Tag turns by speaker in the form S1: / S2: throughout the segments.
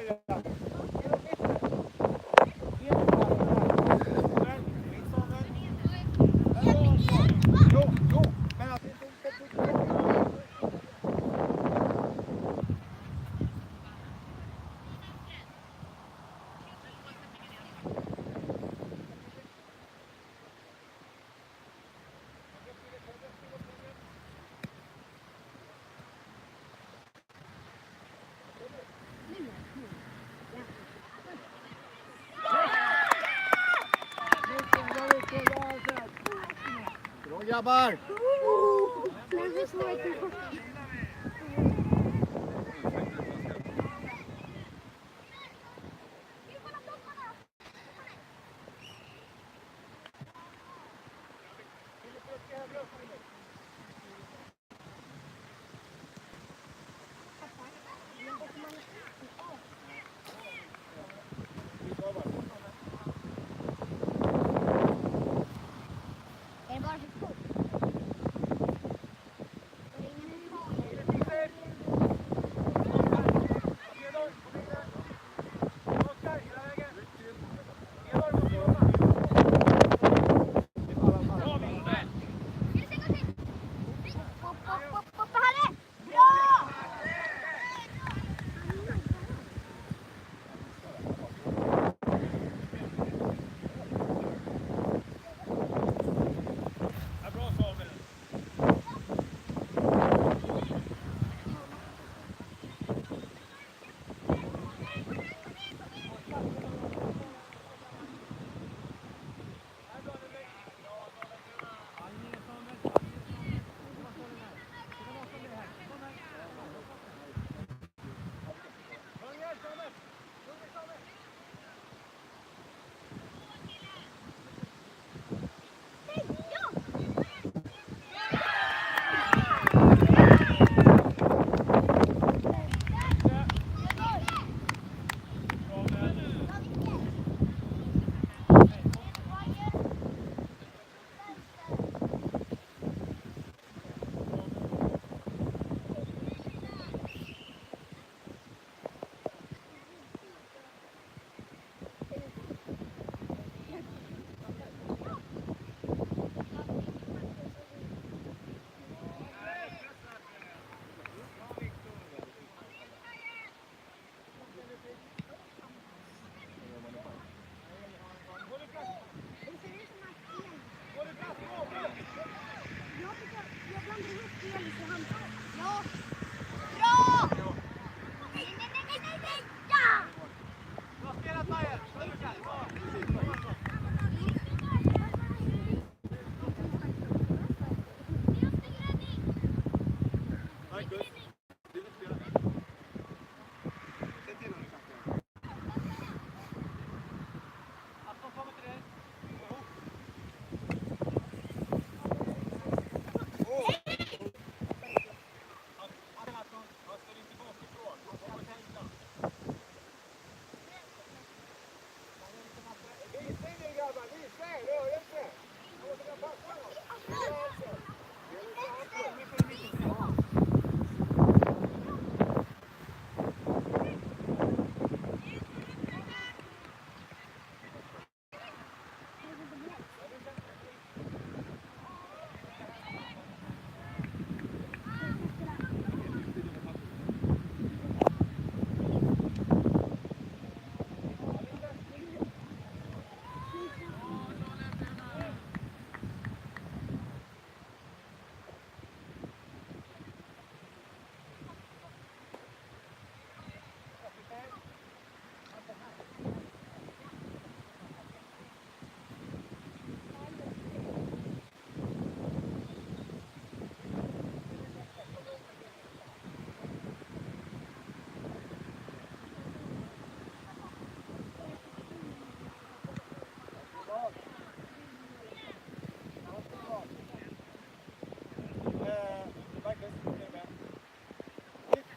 S1: Bra grabbar!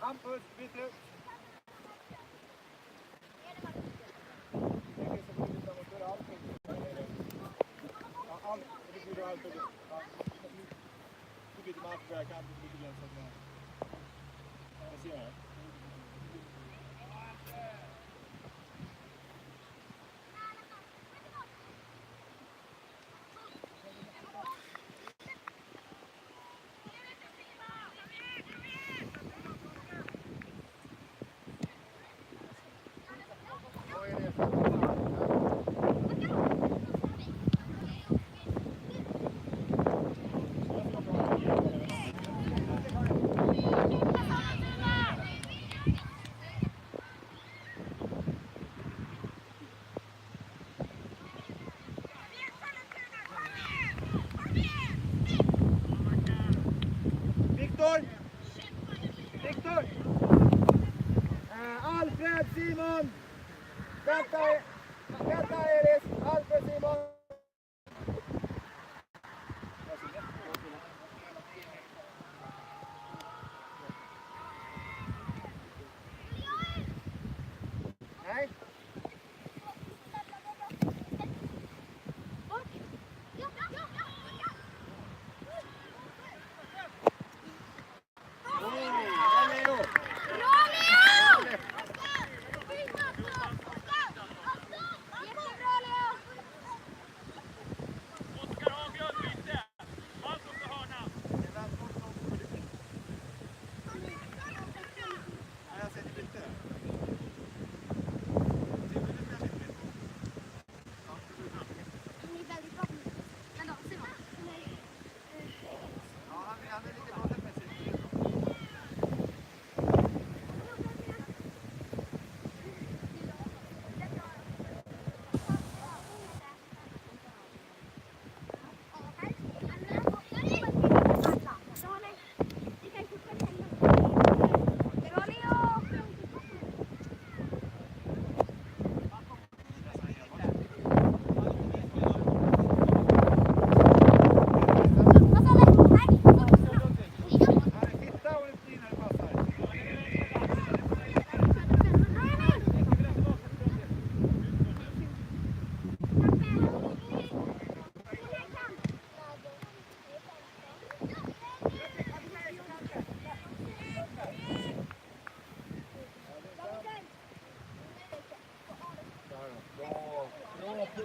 S2: Hampus, bitte.
S1: Simon! Vänta Elis! Alfred Simon! Nej.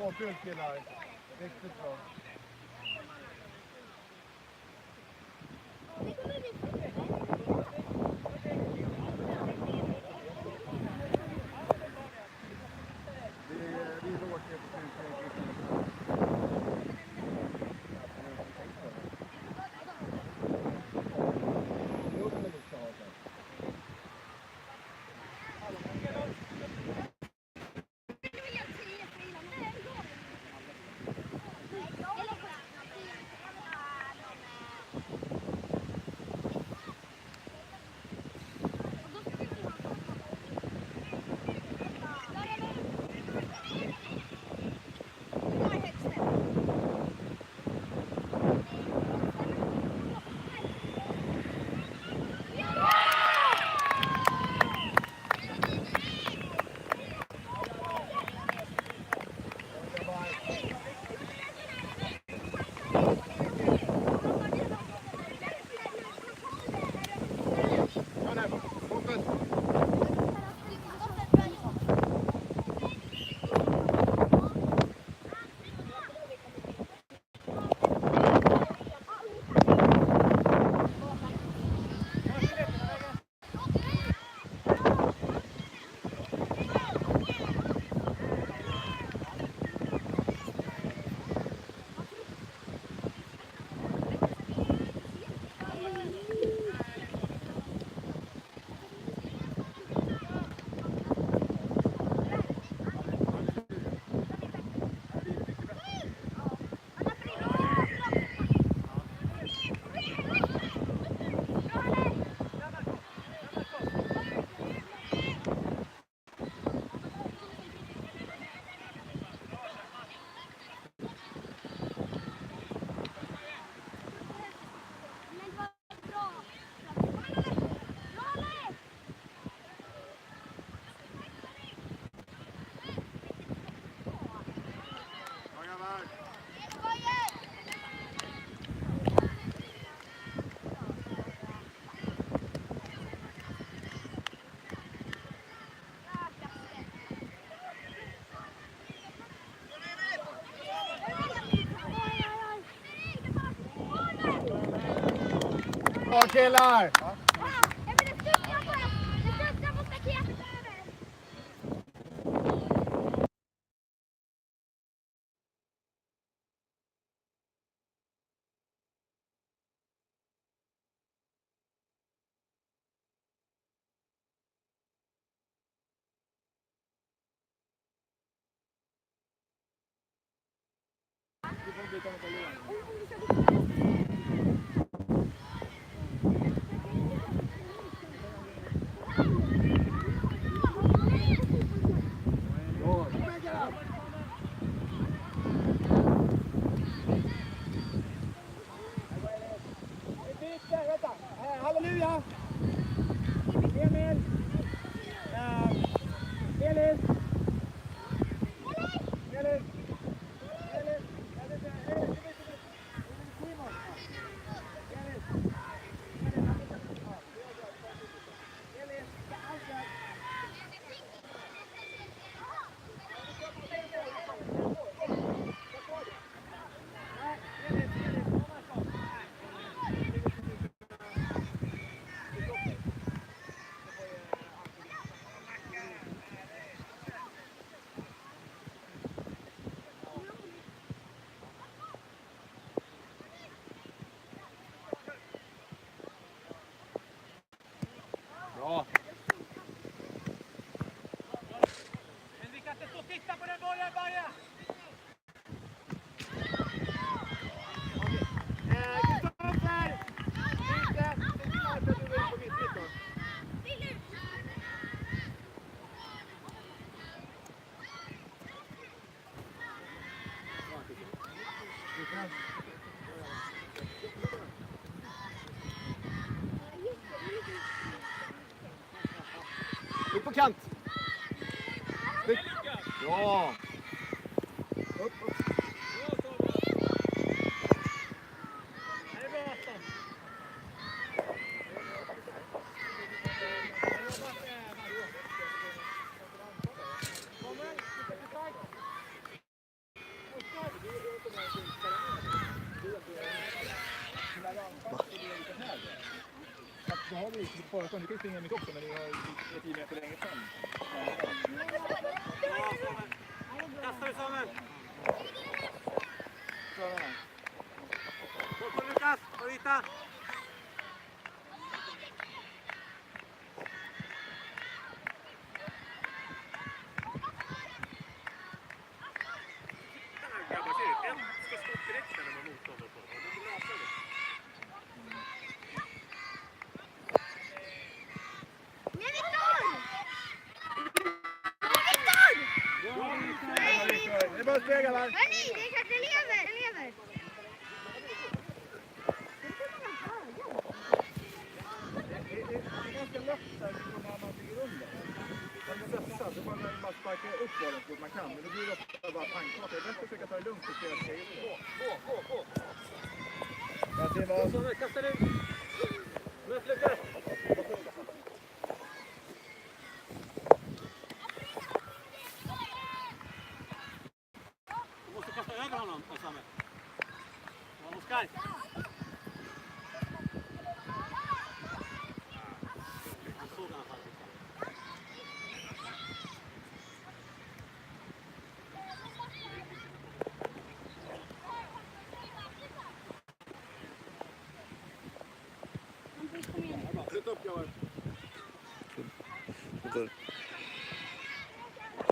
S1: Bra kul killar. Riktigt bra. Vi råkar på Bra killar! Upp på kant. Ja. Upp. Då har vi bara så mycket springa mitt också, men det är 10 meter längre fram.
S2: Kasta dig Samuel!
S1: Klara här.
S2: Kom Lukas, och Rita! Grabbar, ser det? En ska stå direkt när man motståndare på. Det blir lösa det.
S1: Det är bara att spega, va?
S3: Hörni, det är klart det lever!
S1: Det är ganska lätt här när man bygger under. Man är stressad, då får man bara sparka upp bollen så fort man kan. Men då blir det ofta bara pannkaka. Det är bättre att försöka ta det lugnt och spela steget. Gå! Jag ser vad...
S2: Samuel, kasta dig! Möt Lukas! Du måste kasta över honom, Samuel. Ja, Oskar! Han såg i alla fall.
S1: Sätt upp, grabbar.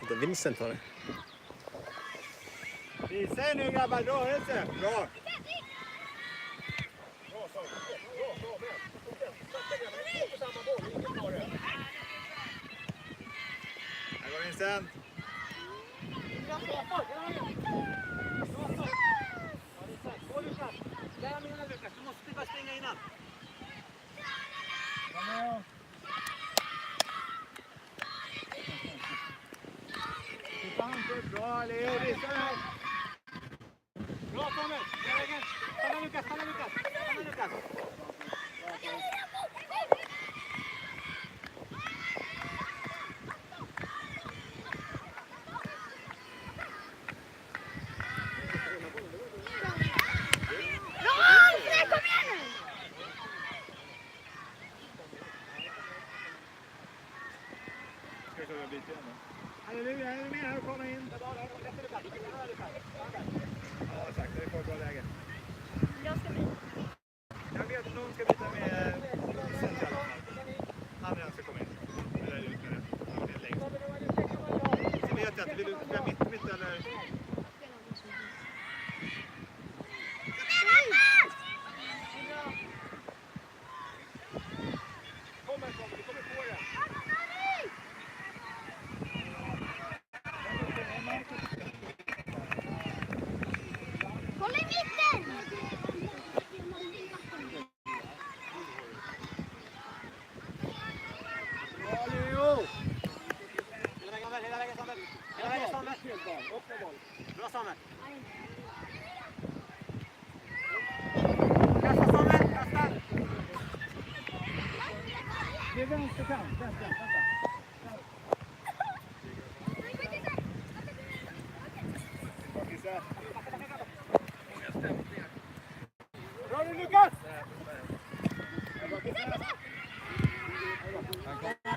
S4: Det är Vincent var det.
S1: Visa er nu, grabbar. Rörelse. Bra. Här går Vincent.
S2: Du måste bara springa innan.
S1: Bra, Leo. Visa här.
S2: Bra Samuel! Stanna Lukas!
S3: Kom igen nu!
S1: Ska vi köra bit igen då? Halleluja, är du med här och komma in? Ja, exakt. Det är ett bra läge.
S3: Jag ska bli.
S1: Jag vet att någon ska byta med Vincent i alla fall. Han är den som ska komma in. Eller ut med det. Han är längst. Så vet jag att vill du spela mitt eller... Kommer, du kommer på det.
S3: Kolla i mitten!
S1: Bra, Leo!
S2: Hela vägen Samuel! Bra Samuel! Kasta Samuel! Kasta!
S1: Det är vänsterkant. Vänta. Bra nu Lukas!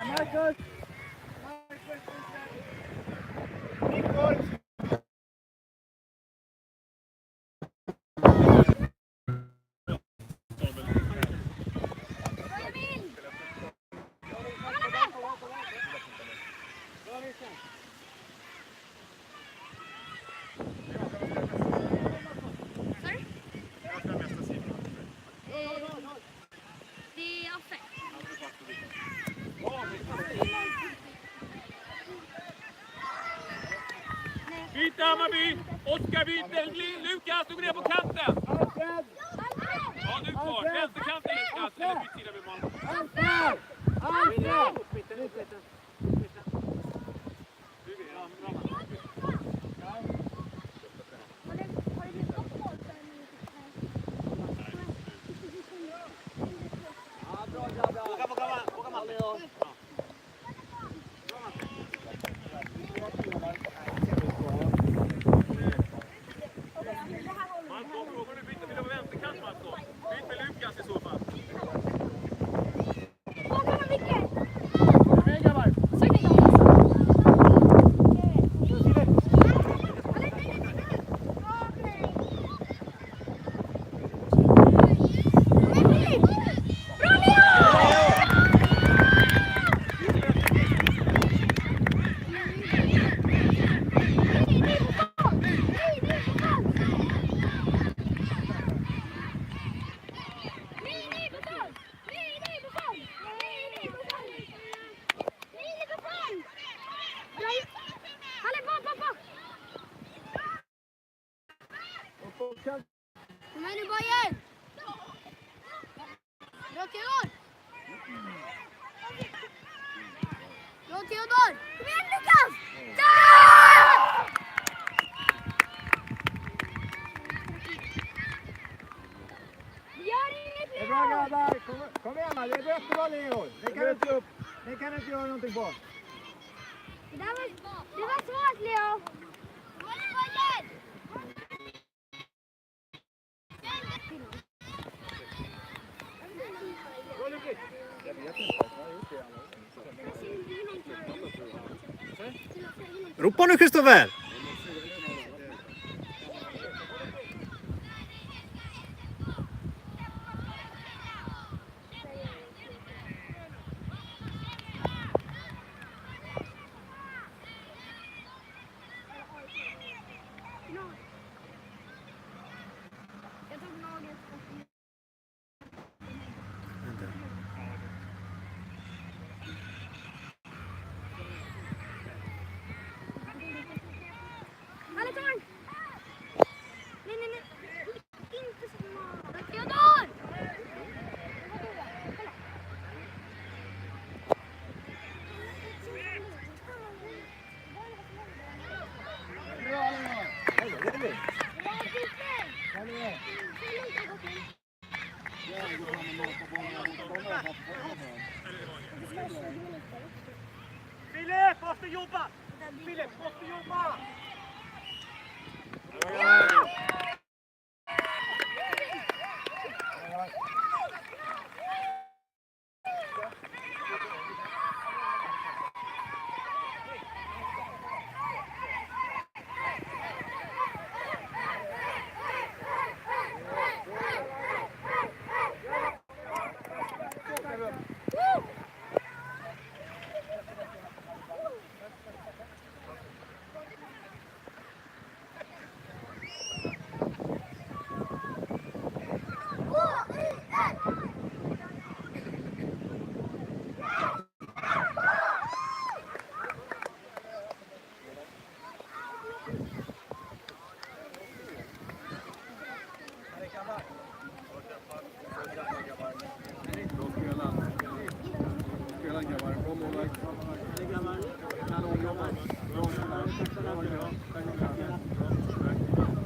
S1: Marcus! Viktor!
S2: Byt Hammarby! Oskar byter! Lukas, du går ner på kanten!
S1: Alfred!
S2: Ja, du kvar. Vänsterkanten Lukas. Eller byt sida vid mål.
S1: Alfred! Alfred!
S2: Marco, frågar du byter till vänsterkant Marco? Byt med Lukas i så fall.
S3: Kom igen nu Bajen! Bra Theodor! Bra Theodor! Kom igen Lukas! Ja! Gör inget
S1: Det är bra grabbar! Kom igen här, det är jättebra Leo! Det kan inte göra någonting på.
S3: Det var svårt Leo! Kom igen Bajen!
S1: Jag vet inte, jag har gjort det.
S4: Ropa nu Kristoffer!
S3: Jag tog naget. Alla tar den! Nej. Inte så smart. Theodor!
S1: Bra Leo! Hej då, det är vi.
S3: Bra Christer!
S1: Kom igen.
S2: Filip, måste jobba!